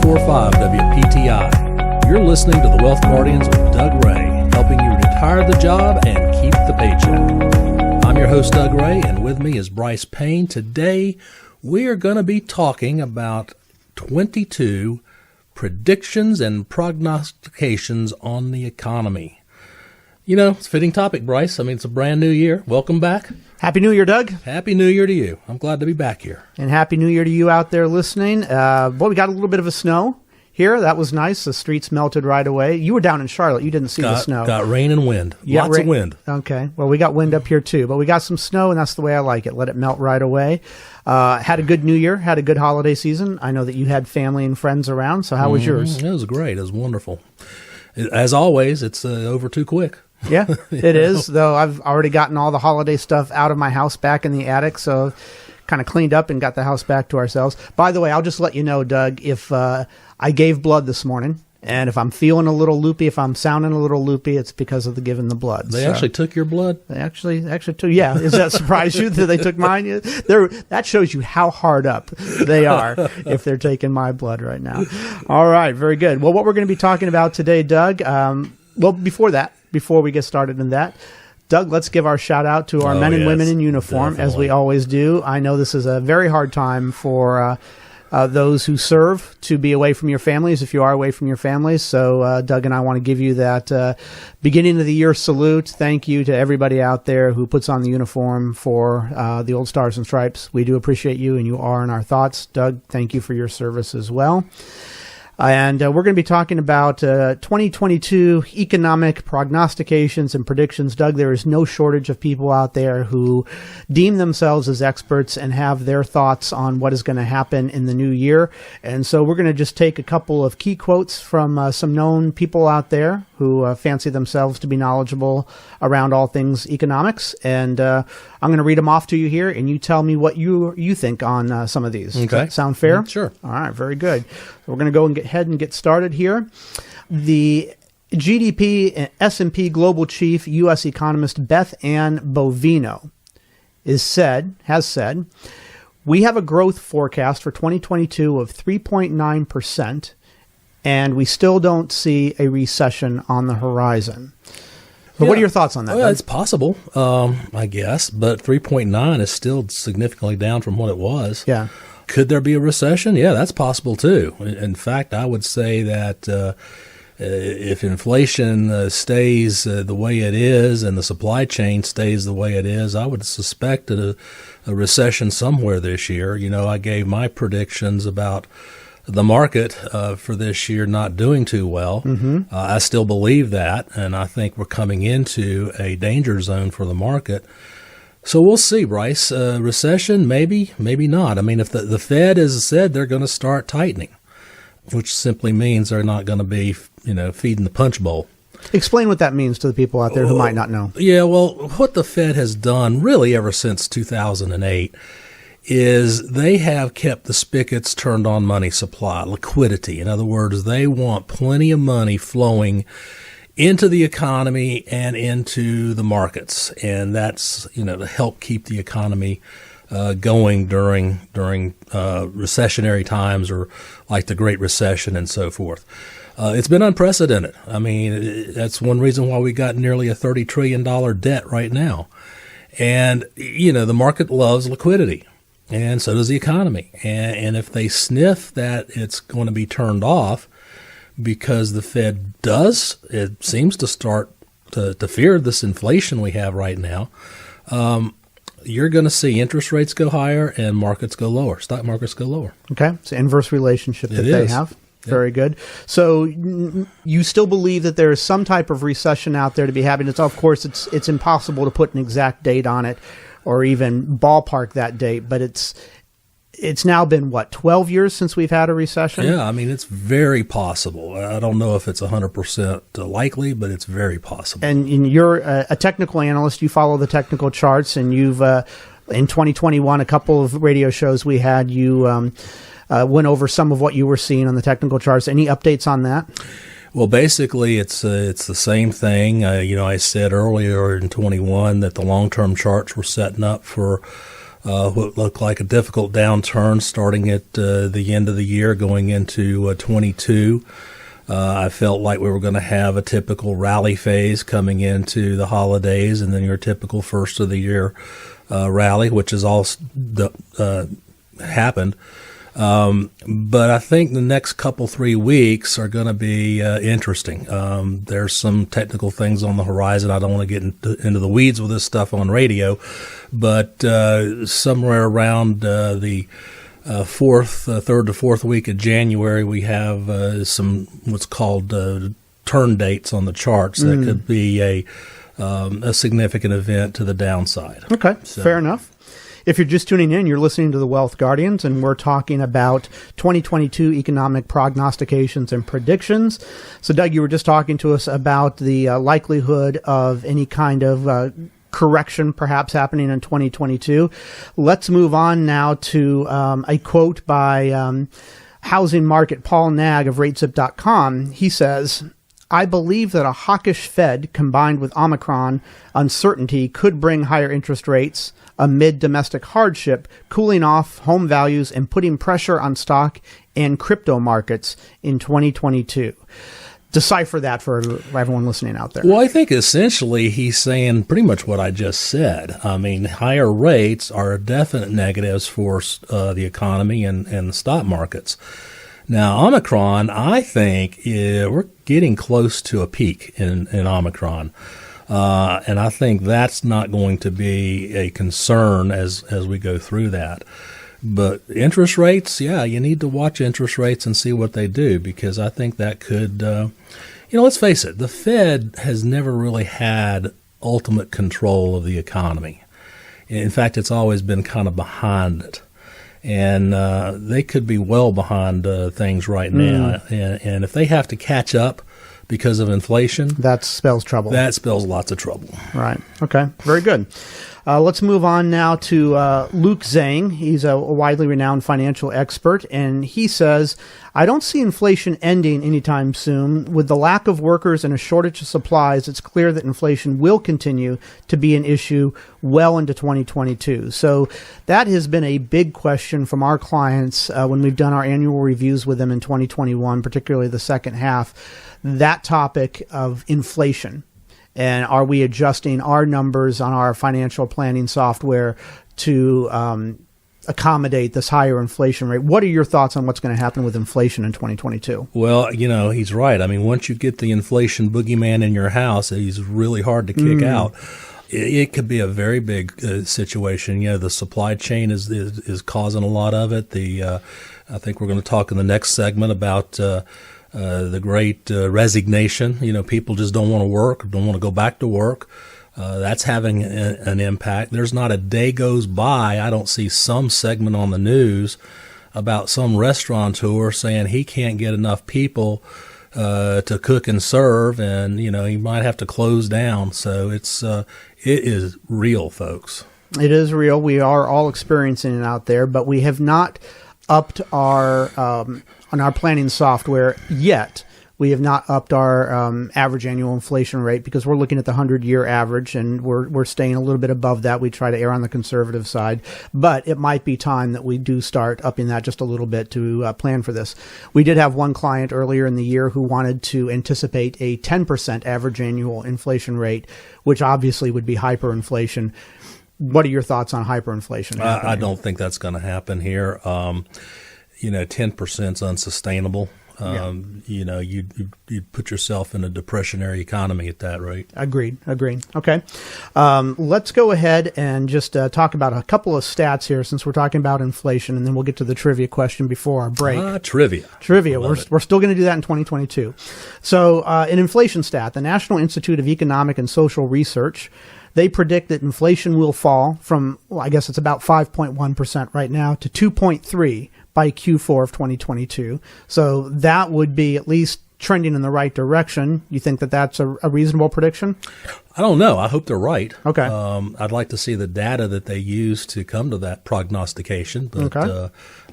104.5 WPTI. You're listening to the Wealth Guardians with Doug Ray, helping you retire the job and keep the paycheck. I'm your host, Doug Ray, and with me is Brice Payne. Today, we are going to be talking about 22 predictions and prognostications on the economy. You know, it's a fitting topic, Brice. I mean, it's a brand new year. Welcome back. Happy New Year, Doug. Happy New Year to you. I'm glad to be back here. And Happy New Year to you out there listening. Boy, we got a little bit of a snow here. That was nice. The streets melted right away. You were down in Charlotte. You didn't see the snow. Got rain and wind. Lots of wind. Okay. Well, we got wind up here, too. But we got some snow, and that's the way I like it. Let it melt right away. Had a good New Year. Had a good holiday season. I know that you had family and friends around. So how was yours? It was great. It was wonderful. As always, it's over too quick. Yeah, it is, though I've already gotten all the holiday stuff out of my house back in the attic, so kind of cleaned up and got the house back to ourselves. By the way, I'll just let you know, Doug, if I gave blood this morning, and if I'm feeling a little loopy, if I'm sounding a little loopy, it's because of the giving the blood. They actually took your blood? They actually took, yeah. Does that surprise you that they took mine? That shows you how hard up they are if they're taking my blood right now. All right, very good. Well, what we're going to be talking about today, Doug, before we get started in that, Doug, let's give our shout out to our men and women in uniform, as we always do. I know this is a very hard time for those who serve to be away from your families, if you are away from your families. So Doug and I want to give you that beginning of the year salute. Thank you to everybody out there who puts on the uniform for the Old Stars and Stripes. We do appreciate you, and you are in our thoughts. Doug, thank you for your service as well. And we're going to be talking about 2022 economic prognostications and predictions. Doug, there is no shortage of people out there who deem themselves as experts and have their thoughts on what is going to happen in the new year. And so we're going to just take a couple of key quotes from some known people out there who fancy themselves to be knowledgeable around all things economics. And I'm going to read them off to you here, and you tell me what you think on some of these. Okay. Does that sound fair? Sure. All right, very good. So we're going to go and get started here. The GDP and S&P Global Chief U.S. economist Beth Ann Bovino has said, we have a growth forecast for 2022 of 3.9%, and we still don't see a recession on the horizon. But what are your thoughts on that? Well, it's possible, I guess, but 3.9 is still significantly down from what it was. Yeah. Could there be a recession? Yeah, that's possible too. In fact, I would say that if inflation stays the way it is and the supply chain stays the way it is, I would suspect a recession somewhere this year. You know, I gave my predictions about the market for this year not doing too well. Mm-hmm. I still believe that, and I think we're coming into a danger zone for the market. So we'll see, Brice. Recession, maybe not. I mean, if the Fed has said they're going to start tightening, which simply means they're not going to be, feeding the punch bowl. Explain what that means to the people out there who might not know. Yeah, well, what the Fed has done really ever since 2008 is they have kept the spigots turned on money supply, liquidity. In other words, they want plenty of money flowing into the economy and into the markets, and that's to help keep the economy going during recessionary times, or like the Great Recession and so forth. It's been unprecedented. I mean, that's one reason why we got nearly a $30 trillion debt right now, and the market loves liquidity, and so does the economy. And if they sniff that it's going to be turned off, because the Fed it seems to start to fear this inflation we have right now, you're going to see interest rates go higher and markets go lower, stock markets go lower. Okay, it's an inverse relationship that they have. Very good. So you still believe that there is some type of recession out there to be happening. Of course, it's impossible to put an exact date on it or even ballpark that date, but it's now been, 12 years since we've had a recession? Yeah, I mean, it's very possible. I don't know if it's 100% likely, but it's very possible. And you're a technical analyst. You follow the technical charts, and you've, in 2021, a couple of radio shows we had, you went over some of what you were seeing on the technical charts. Any updates on that? Well, basically, it's the same thing. I said earlier in 21 that the long-term charts were setting up for what looked like a difficult downturn starting at the end of the year going into 22. I felt like we were going to have a typical rally phase coming into the holidays, and then your typical first of the year rally, which has all happened. But I think the next 3 weeks are going to be interesting. There's some technical things on the horizon. I don't want to get into the weeds with this stuff on radio, but somewhere around the third to fourth week of January, we have some what's called turn dates on the charts that could be a significant event to the downside. Okay, fair enough. If you're just tuning in, you're listening to the Wealth Guardians, and we're talking about 2022 economic prognostications and predictions. So, Doug, you were just talking to us about the likelihood of any kind of correction perhaps happening in 2022. Let's move on now to a quote by housing market Paul Nag of RateZip.com. He says, "I believe that a hawkish Fed combined with Omicron uncertainty could bring higher interest rates amid domestic hardship, cooling off home values and putting pressure on stock and crypto markets in 2022. Decipher that for everyone listening out there. Well, I think essentially he's saying pretty much what I just said. I mean, higher rates are definite negatives for the economy and the stock markets. Now, Omicron, I think we're getting close to a peak in Omicron. And I think that's not going to be a concern as we go through that. But interest rates, yeah, you need to watch interest rates and see what they do, because I think that could, let's face it, the Fed has never really had ultimate control of the economy. In fact, it's always been kind of behind it. And they could be well behind things right now. And if they have to catch up because of inflation, that spells trouble. That spells lots of trouble. Right. Okay. Very good. Let's move on now to Luke Zhang. He's a widely renowned financial expert, and he says, "I don't see inflation ending anytime soon. With the lack of workers and a shortage of supplies, it's clear that inflation will continue to be an issue well into 2022. So that has been a big question from our clients when we've done our annual reviews with them in 2021, particularly the second half, that topic of inflation. And are we adjusting our numbers on our financial planning software to accommodate this higher inflation rate? What are your thoughts on what's going to happen with inflation in 2022? Well, he's right. I mean, once you get the inflation boogeyman in your house, he's really hard to kick out. It could be a very big situation. The supply chain is causing a lot of it. I think we're going to talk in the next segment about the great resignation. People just don't want to work, don't want to go back to work. That's having an impact. There's not a day goes by I don't see some segment on the news about some restaurateur saying he can't get enough people to cook and serve, and he might have to close down. So it is real, folks. It is real. We are all experiencing it out there, but we have not upped our on our planning software yet. We have not upped our average annual inflation rate because we're looking at the 100-year average, and we're staying a little bit above that. We try to err on the conservative side, but it might be time that we do start upping that just a little bit to plan for this. We did have one client earlier in the year who wanted to anticipate a 10% average annual inflation rate, which obviously would be hyperinflation. What are your thoughts on hyperinflation? I don't think that's going to happen here. 10% is unsustainable. You'd put yourself in a depressionary economy at that rate. Agreed. Okay. Let's go ahead and just talk about a couple of stats here since we're talking about inflation, and then we'll get to the trivia question before our break. Trivia. We're still going to do that in 2022. So an inflation stat, the National Institute of Economic and Social Research, they predict that inflation will fall from, I guess it's about 5.1% right now, to 2.3% by Q4 of 2022. So that would be at least trending in the right direction. You think that that's a reasonable prediction? I don't know. I hope they're right. Okay. I'd like to see the data that they use to come to that prognostication, but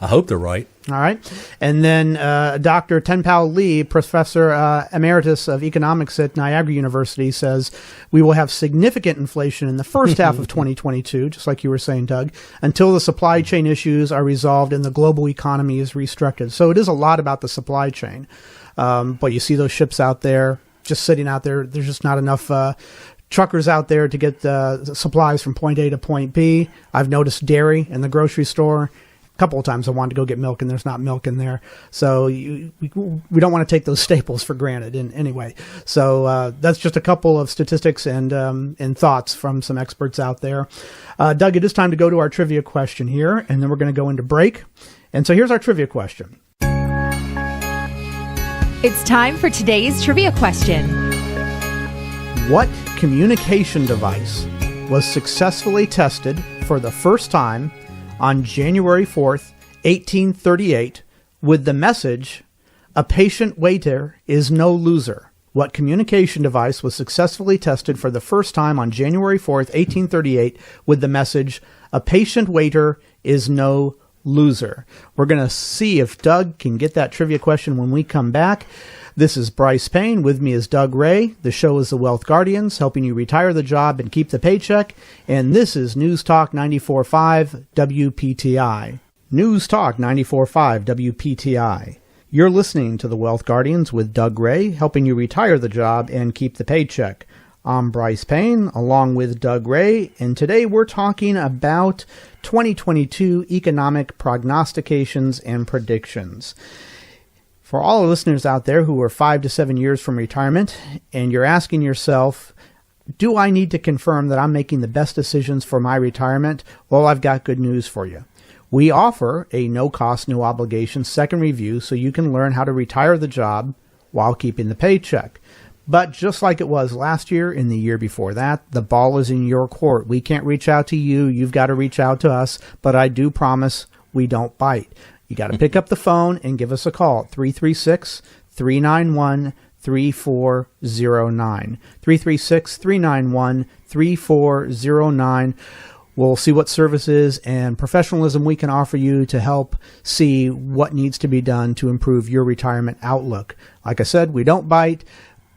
I hope they're right. All right. And then Dr. Tenpal Lee, Professor Emeritus of Economics at Niagara University, says we will have significant inflation in the first half of 2022, just like you were saying, Doug, until the supply chain issues are resolved and the global economy is restructured. So it is a lot about the supply chain. But you see those ships out there, just sitting out there. There's just not enough truckers out there to get supplies from point A to point B. I've noticed dairy in the grocery store. A couple of times I wanted to go get milk, and there's not milk in there. So we don't want to take those staples for granted in any way. So that's just a couple of statistics and thoughts from some experts out there. Doug, it is time to go to our trivia question here, and then we're going to go into break. And so here's our trivia question. It's time for today's trivia question. What communication device was successfully tested for the first time on January 4th, 1838, with the message, "A patient waiter is no loser"? What communication device was successfully tested for the first time on January 4th, 1838, with the message, "A patient waiter is no loser"? We're going to see if Doug can get that trivia question when we come back. This is Brice Payne. With me is Doug Ray. The show is The Wealth Guardians, helping you retire the job and keep the paycheck. And this is News Talk 94.5 WPTI. News Talk 94.5 WPTI. You're listening to The Wealth Guardians with Doug Ray, helping you retire the job and keep the paycheck. I'm Brice Payne, along with Doug Ray, and today we're talking about 2022 economic prognostications and predictions. For all the listeners out there who are 5 to 7 years from retirement, and you're asking yourself, do I need to confirm that I'm making the best decisions for my retirement? Well, I've got good news for you. We offer a no-cost, no-obligation second review so you can learn how to retire the job while keeping the paycheck. But just like it was last year and the year before that, the ball is in your court. We can't reach out to you. You've got to reach out to us. But I do promise we don't bite. You got to pick up the phone and give us a call at 336-391-3409. 336-391-3409. We'll see what services and professionalism we can offer you to help see what needs to be done to improve your retirement outlook. Like I said, we don't bite.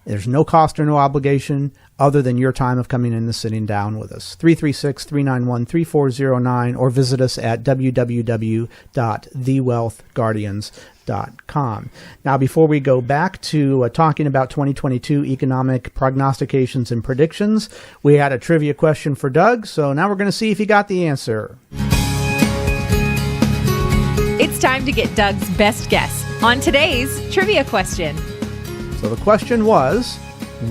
There's no cost or no obligation other than your time of coming in and sitting down with us. 336-391-3409 or visit us at www.thewealthguardians.com. Now, before we go back to talking about 2022 economic prognostications and predictions, we had a trivia question for Doug, so now we're going to see if he got the answer. It's time to get Doug's best guess on today's trivia question. So the question was,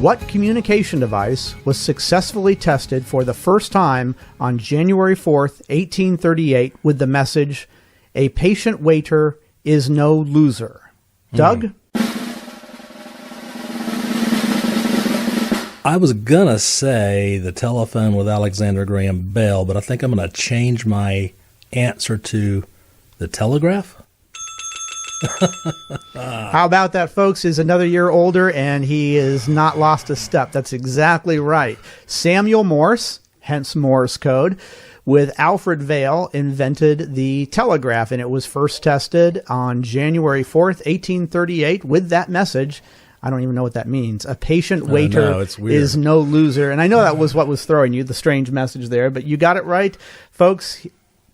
what communication device was successfully tested for the first time on January 4th, 1838, with the message, "A patient waiter is no loser"? Doug? I was going to say the telephone with Alexander Graham Bell, but I think I'm going to change my answer to the telegraph. How about that, folks? He's another year older, and he has not lost a step. That's exactly right. Samuel Morse, hence Morse code, with Alfred Vail, invented the telegraph, and it was first tested on January 4th, 1838, with that message. I don't even know what that means. A patient waiter is no loser. And I know that was what was throwing you, the strange message there, but you got it right, folks.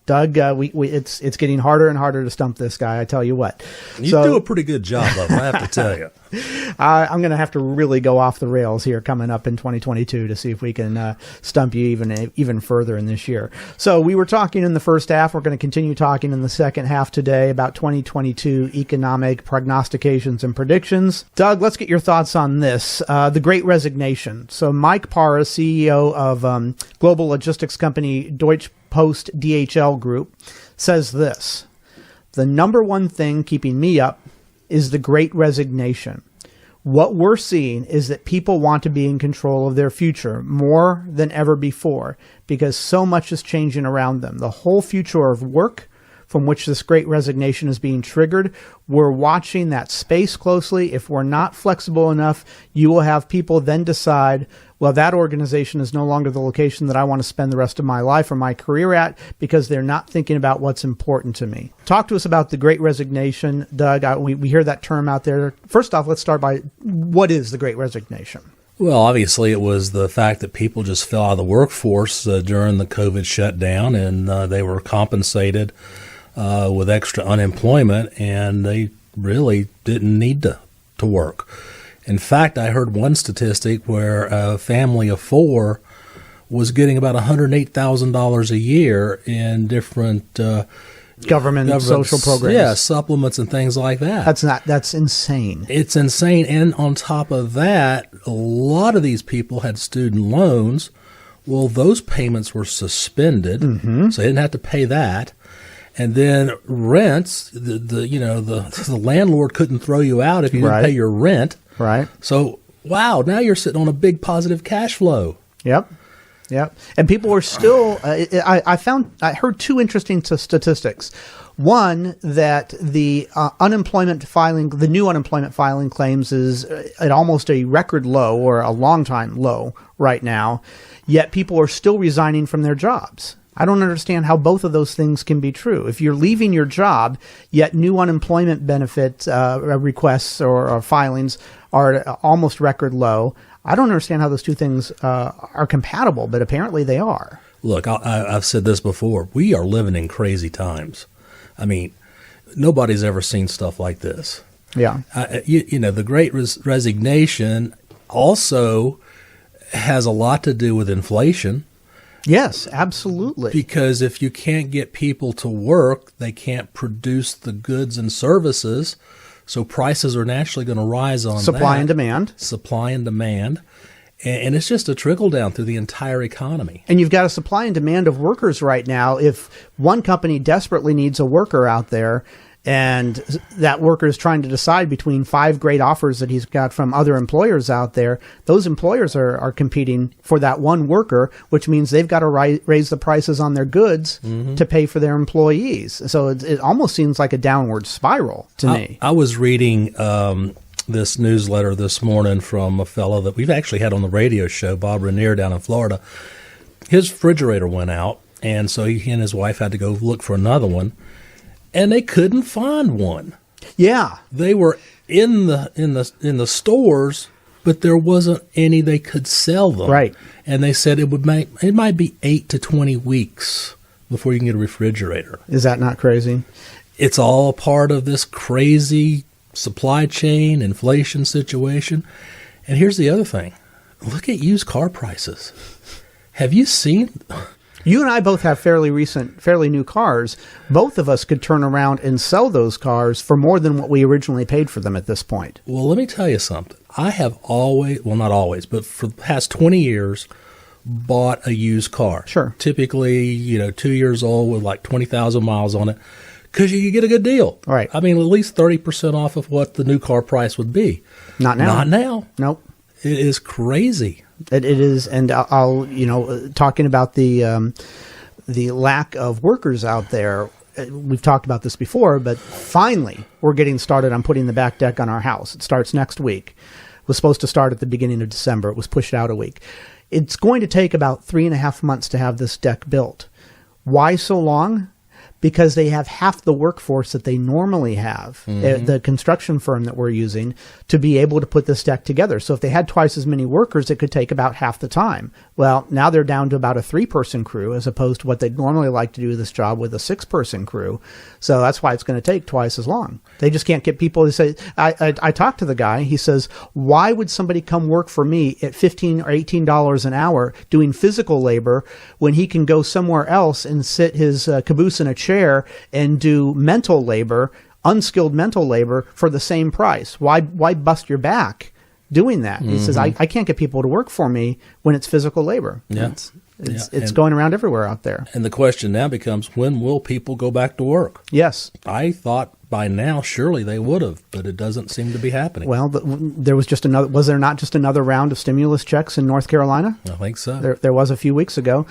Doug, it's getting harder and harder to stump this guy, I tell you what. You do a pretty good job of it, I have to tell you. I'm going to have to really go off the rails here coming up in 2022 to see if we can stump you even further in this year. So we were talking in the first half. We're going to continue talking in the second half today about 2022 economic prognostications and predictions. Doug, let's get your thoughts on this. The Great Resignation. So Mike Parra, CEO of global logistics company Deutsche Post DHL Group, says this: "The number one thing keeping me up is the Great Resignation. What we're seeing is that people want to be in control of their future more than ever before because so much is changing around them. The whole future of work, from which this great resignation is being triggered. We're watching that space closely. If we're not flexible enough, you will have people then decide, well, that organization is no longer the location that I want to spend the rest of my life or my career at, because they're not thinking about what's important to me. Talk to us about the Great Resignation, Doug. We hear that term out there. First off, let's start by, what is the Great Resignation? Well, obviously, it was the fact that people just fell out of the workforce during the COVID shutdown, and they were compensated with extra unemployment, and they really didn't need to work. In fact, I heard one statistic where a family of 4 was getting about $108,000 a year in different government social programs. Yeah, supplements and things like that. That's insane. It's insane. And on top of that, a lot of these people had student loans. Well, those payments were suspended, so they didn't have to pay that. And then rents, the landlord couldn't throw you out if you didn't pay your rent. Right. So, wow, now you're sitting on a big positive cash flow. Yep. And people are still, I heard 2 interesting statistics. One, that the unemployment filing, the new unemployment filing claims is at almost a record low, or a long time low right now, yet people are still resigning from their jobs. I don't understand how both of those things can be true. If you're leaving your job, yet new unemployment benefit requests or filings are at almost record low, I don't understand how those two things are compatible, but apparently they are. Look, I've said this before. We are living in crazy times. I mean, nobody's ever seen stuff like this. Yeah. The Great Resignation also has a lot to do with inflation. Yes, absolutely. Because if you can't get people to work, they can't produce the goods and services, so prices are naturally going to rise on supply and demand. Supply and demand. And it's just a trickle down through the entire economy. And you've got a supply and demand of workers right now. If one company desperately needs a worker out there, and that worker is trying to decide between 5 great offers that he's got from other employers out there, those employers are competing for that one worker, which means they've got to raise the prices on their goods to pay for their employees. So it almost seems like a downward spiral to me. I was reading this newsletter this morning from a fellow that we've actually had on the radio show, Bob Rainier, down in Florida. His refrigerator went out, and so he and his wife had to go look for another one. And they couldn't find one. Yeah, they were in the stores, but there wasn't any they could sell them. Right. And they said it might be 8 to 20 weeks before you can get a refrigerator. Is that not crazy? It's all part of this crazy supply chain inflation situation. And here's the other thing: look at used car prices. Have you seen? You and I both have fairly new cars. Both of us could turn around and sell those cars for more than what we originally paid for them at this point. Well, let me tell you something. I have always, well, not always, but for the past 20 years, bought a used car. Sure. Typically, 2 years old with like 20,000 miles on it, because you could get a good deal. Right. I mean, at least 30% off of what the new car price would be. Not now. Not now. Nope. It is crazy. It is, and I'll talking about the lack of workers out there. We've talked about this before, but finally we're getting started on putting the back deck on our house. It starts next week. It was supposed to start at the beginning of December. It was pushed out a week. It's going to take about 3.5 months to have this deck built. Why so long? Because they have half the workforce that they normally have, the construction firm that we're using, to be able to put this deck together. So if they had twice as many workers, it could take about half the time. Well, now they're down to about a 3-person crew, as opposed to what they'd normally like to do this job with a 6-person crew. So that's why it's going to take twice as long. They just can't get people to say, I talked to the guy, he says, why would somebody come work for me at $15 or $18 an hour doing physical labor when he can go somewhere else and sit his caboose in a chair and do mental labor, unskilled mental labor, for the same price? Why bust your back doing that? He says, I can't get people to work for me when it's physical labor. Yeah. It's going around everywhere out there. And the question now becomes, when will people go back to work? Yes. I thought by now surely they would have, but it doesn't seem to be happening. Well, there was there not just another round of stimulus checks in North Carolina? I think so. There was a few weeks ago.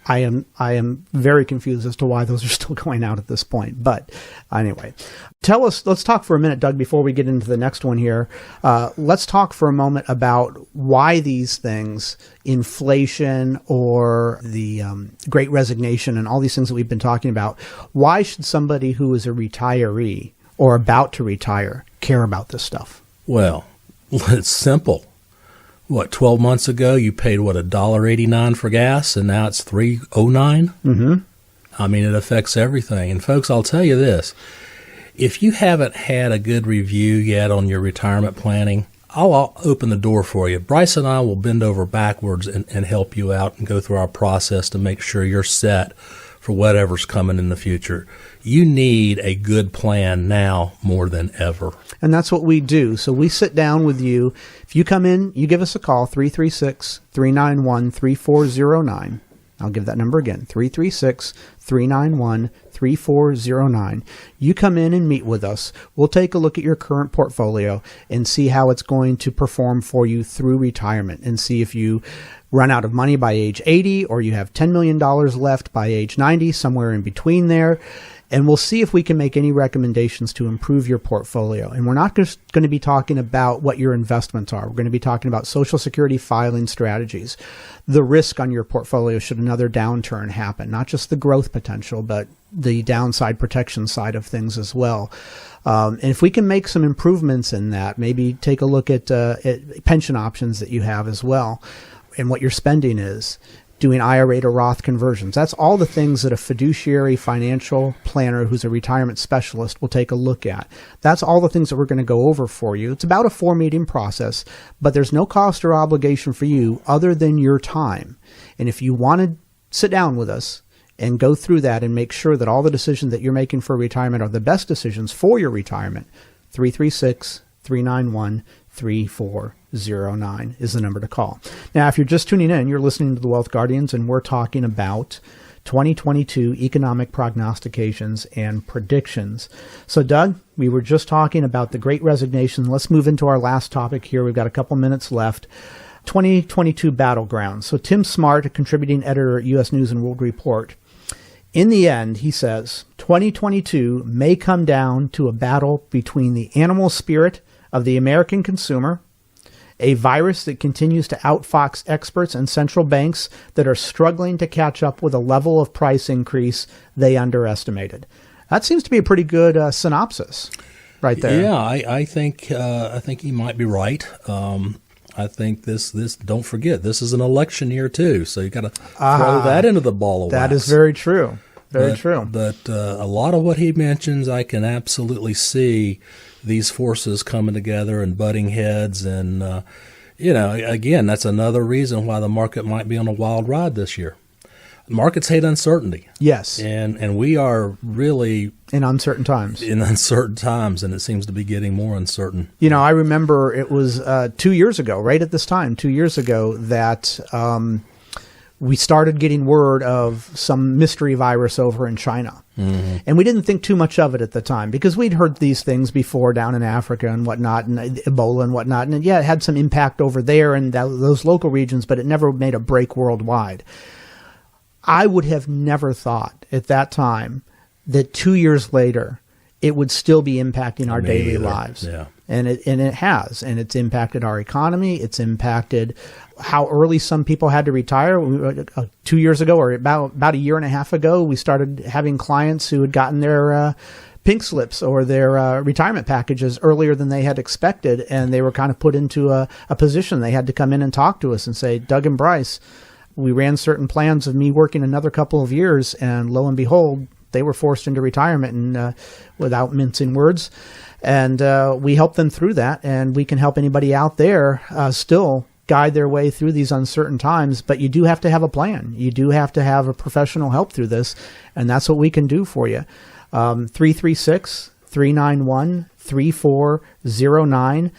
I am very confused as to why those are still going out at this point. But anyway, let's talk for a minute, Doug, before we get into the next one here. Let's talk for a moment about why these things, inflation or the Great Resignation and all these things that we've been talking about, why should somebody who is a retiree or about to retire care about this stuff? Well, it's simple. 12 months ago, you paid, $1.89 for gas, and now it's $3.09? Mm-hmm. I mean, it affects everything. And, folks, I'll tell you this. If you haven't had a good review yet on your retirement planning, I'll open the door for you. Brice and I will bend over backwards and help you out and go through our process to make sure you're set for whatever's coming in the future. You need a good plan now more than ever. And that's what we do. So we sit down with you. If you come in, you give us a call, 336-391-3409. I'll give that number again, 336-391-3409. You come in and meet with us. We'll take a look at your current portfolio and see how it's going to perform for you through retirement, and see if you run out of money by age 80 or you have $10 million left by age 90, somewhere in between there. And we'll see if we can make any recommendations to improve your portfolio. And we're not just going to be talking about what your investments are. We're going to be talking about Social Security filing strategies, the risk on your portfolio should another downturn happen, not just the growth potential, but the downside protection side of things as well. And if we can make some improvements in that, maybe take a look at pension options that you have as well, and what your spending is, doing IRA to Roth conversions. That's all the things that a fiduciary financial planner who's a retirement specialist will take a look at. That's all the things that we're going to go over for you. It's about a 4-meeting process, but there's no cost or obligation for you other than your time. And if you want to sit down with us and go through that and make sure that all the decisions that you're making for retirement are the best decisions for your retirement, 336-391-3409 is the number to call. Now, if you're just tuning in, you're listening to the Wealth Guardians, and we're talking about 2022 economic prognostications and predictions. So, Doug, we were just talking about the Great Resignation. Let's move into our last topic here. We've got a couple minutes left. 2022 battlegrounds. So, Tim Smart, a contributing editor at U.S. News and World Report, in the end, he says, 2022 may come down to a battle between the animal spirit of the American consumer, a virus that continues to outfox experts and central banks that are struggling to catch up with a level of price increase they underestimated. That seems to be a pretty good synopsis right there. Yeah, I think he might be right. I think this don't forget, this is an election year too, so you got to throw that into the ball of wax. That is very true. Very true. But a lot of what he mentions, I can absolutely see these forces coming together and butting heads. And, again, that's another reason why the market might be on a wild ride this year. Markets hate uncertainty. Yes. And we are really in uncertain times. And it seems to be getting more uncertain. I remember it was 2 years ago, right at this time, 2 years ago, that we started getting word of some mystery virus over in China. Mm-hmm. And we didn't think too much of it at the time because we'd heard these things before down in Africa and whatnot, and Ebola and whatnot. And it had some impact over there and those local regions, but it never made a break worldwide. I would have never thought at that time that 2 years later it would still be impacting our daily lives. Yeah. And it has. And it's impacted our economy. It's impacted how early some people had to retire. 2 years ago, or about a year and a half ago, we started having clients who had gotten their pink slips or their retirement packages earlier than they had expected. And they were kind of put into a position. They had to come in and talk to us and say, Doug and Brice, we ran certain plans of me working another couple of years, and lo and behold, they were forced into retirement, and without mincing words. And we helped them through that, and we can help anybody out there still guide their way through these uncertain times. But you do have to have a plan. You do have to have a professional help through this, and that's what we can do for you. 336-391-3409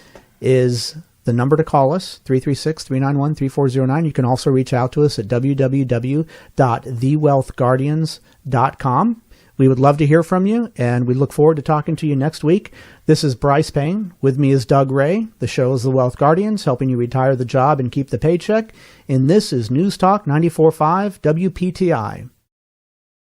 is the number to call us, 336-391-3409. You can also reach out to us at www.thewealthguardians.com. We would love to hear from you, and we look forward to talking to you next week. This is Brice Payne. With me is Doug Ray. The show is The Wealth Guardians, helping you retire the job and keep the paycheck. And this is News Talk 94.5 WPTI.